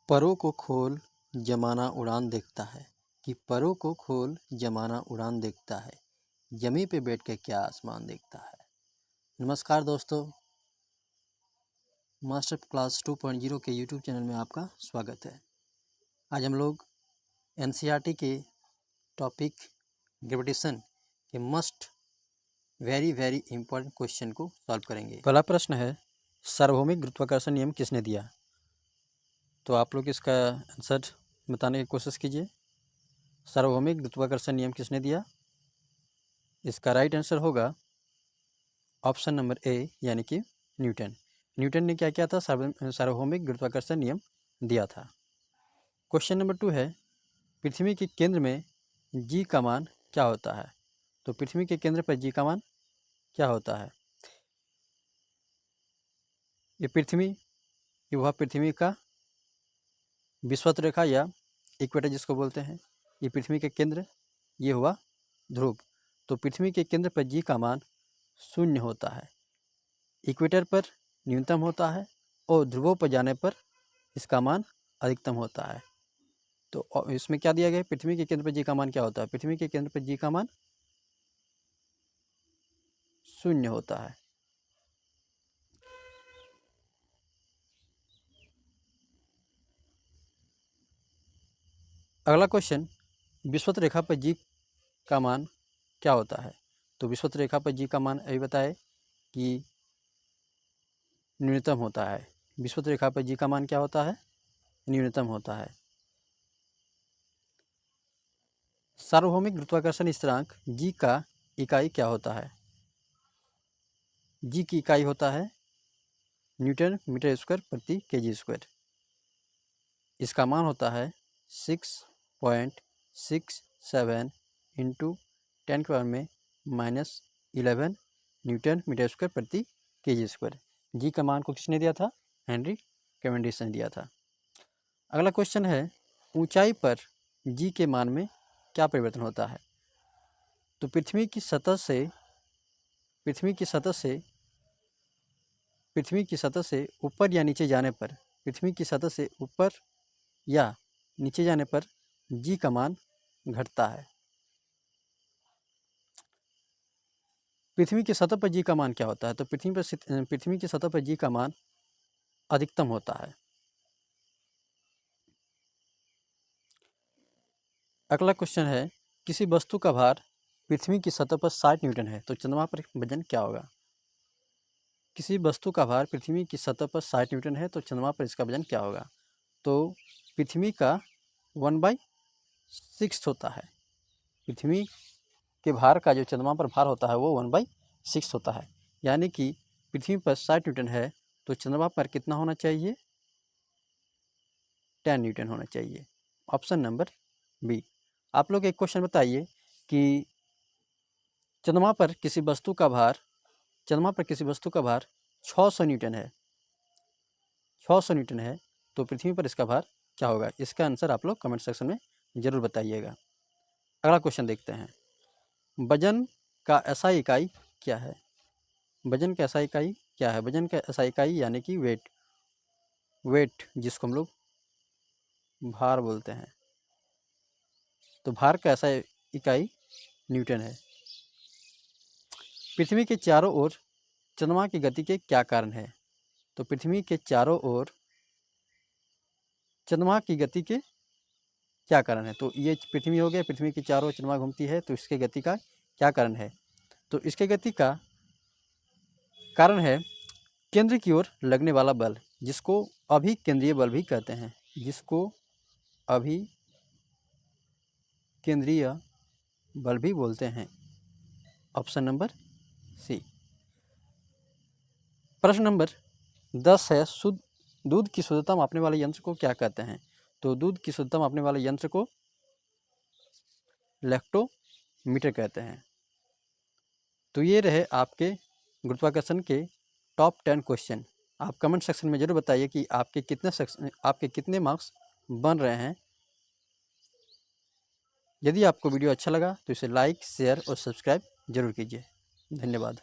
परों को खोल जमाना उड़ान देखता है कि परों को खोल जमाना उड़ान देखता है, जमी पे बैठ के क्या आसमान देखता है। नमस्कार दोस्तों, मास्टर क्लास 2.0 के यूट्यूब चैनल में आपका स्वागत है। आज हम लोग एनसीईआरटी के टॉपिक ग्रेविटेशन के मस्ट वेरी इंपॉर्टेंट क्वेश्चन को सॉल्व करेंगे। पहला प्रश्न है, सार्वभौमिक गुरुत्वाकर्षण नियम किसने दिया? तो आप लोग इसका आंसर बताने की कोशिश कीजिए। सार्वभौमिक गुरुत्वाकर्षण नियम किसने दिया? इसका राइट आंसर होगा ऑप्शन नंबर ए, यानी कि न्यूटन। न्यूटन ने क्या किया था? सार्वभौमिक गुरुत्वाकर्षण नियम दिया था। क्वेश्चन नंबर 2 है, पृथ्वी के केंद्र में जी का मान क्या होता है? तो पृथ्वी के केंद्र पर जी का मान क्या होता है? ये वह पृथ्वी का विषुवत रेखा या इक्वेटर जिसको बोलते हैं, ये पृथ्वी के केंद्र, ये हुआ ध्रुव। तो पृथ्वी के केंद्र पर जी का मान 0 होता है, इक्वेटर पर न्यूनतम होता है और ध्रुवों पर जाने पर इसका मान अधिकतम होता है। तो इसमें क्या दिया गया है? पृथ्वी के केंद्र पर जी का मान क्या होता है? पृथ्वी के केंद्र पर जी का मान 0 होता है। अगला क्वेश्चन, विषुवत रेखा पर जी का मान क्या होता है? तो विषुवत रेखा पर जी का मान अभी बताए कि न्यूनतम होता है। विषुवत रेखा पर जी का मान क्या होता है? न्यूनतम होता है। सार्वभौमिक गुरुत्वाकर्षण स्थिरांक जी का इकाई क्या होता है? जी की इकाई होता है न्यूटन मीटर स्क्वायर प्रति केजी स्क्वायर। इसका मान होता है 6.67 इंटू 10⁻⁻11 न्यूटन मीटर स्क्वायर प्रति केजी स्क्वायर। जी का मान को किसने दिया था? हेनरी कैवेंडिश ने दिया था। अगला क्वेश्चन है, ऊंचाई पर जी के मान में क्या परिवर्तन होता है? तो पृथ्वी की सतह से ऊपर या नीचे जाने पर, पृथ्वी की सतह से ऊपर या नीचे जाने पर जी का मान घटता है। पृथ्वी की सतह पर जी का मान क्या होता है? तो पृथ्वी की सतह पर जी का मान अधिकतम होता है। अगला क्वेश्चन है, किसी वस्तु का भार पृथ्वी की सतह पर 60 न्यूटन है, तो चंद्रमा पर वजन क्या होगा? किसी वस्तु का भार पृथ्वी की सतह पर 60 न्यूटन है, तो चंद्रमा पर इसका वजन क्या होगा? तो पृथ्वी का 1/6 होता है। पृथ्वी के भार का जो चंद्रमा पर भार होता है वो 1/6 होता है। यानी कि पृथ्वी पर 60 न्यूटन है तो चंद्रमा पर कितना होना चाहिए? 10 न्यूटन होना चाहिए। Option number B. आप लोग एक क्वेश्चन बताइए कि चंद्रमा पर किसी वस्तु का भार 600 न्यूटन है, 600 न्यूटन है, तो पृथ्वी पर इसका भार क्या होगा? इसका आंसर आप लोग कमेंट सेक्शन में ज़रूर बताइएगा। अगला क्वेश्चन देखते हैं, वजन का एसआई इकाई क्या है? वजन का एसआई इकाई क्या है? वजन का एसआई इकाई यानी कि वेट जिसको हम लोग भार बोलते हैं, तो भार का एसआई इकाई न्यूटन है। पृथ्वी के चारों ओर चंद्रमा की गति के क्या कारण है? तो पृथ्वी के चारों ओर चंद्रमा की गति के क्या कारण है? तो ये पृथ्वी हो गया, पृथ्वी के चारों ओर चंद्रमा घूमती है, तो इसके गति का क्या कारण है? तो इसके गति का कारण है केंद्र की ओर लगने वाला बल, जिसको अभिकेंद्रीय बल भी कहते हैं, जिसको अभिकेंद्रीय बल भी बोलते हैं। Option number C. प्रश्न नंबर 10 है, दूध की शुद्धता मापने वाले यंत्र को क्या कहते हैं? तो दूध की शुद्धता मापने वाले यंत्र को लैक्टोमीटर कहते हैं। तो ये रहे आपके गुरुत्वाकर्षण के टॉप 10 क्वेश्चन। आप कमेंट सेक्शन में ज़रूर बताइए कि आपके कितने मार्क्स बन रहे हैं। यदि आपको वीडियो अच्छा लगा तो इसे लाइक, शेयर और सब्सक्राइब जरूर कीजिए। धन्यवाद।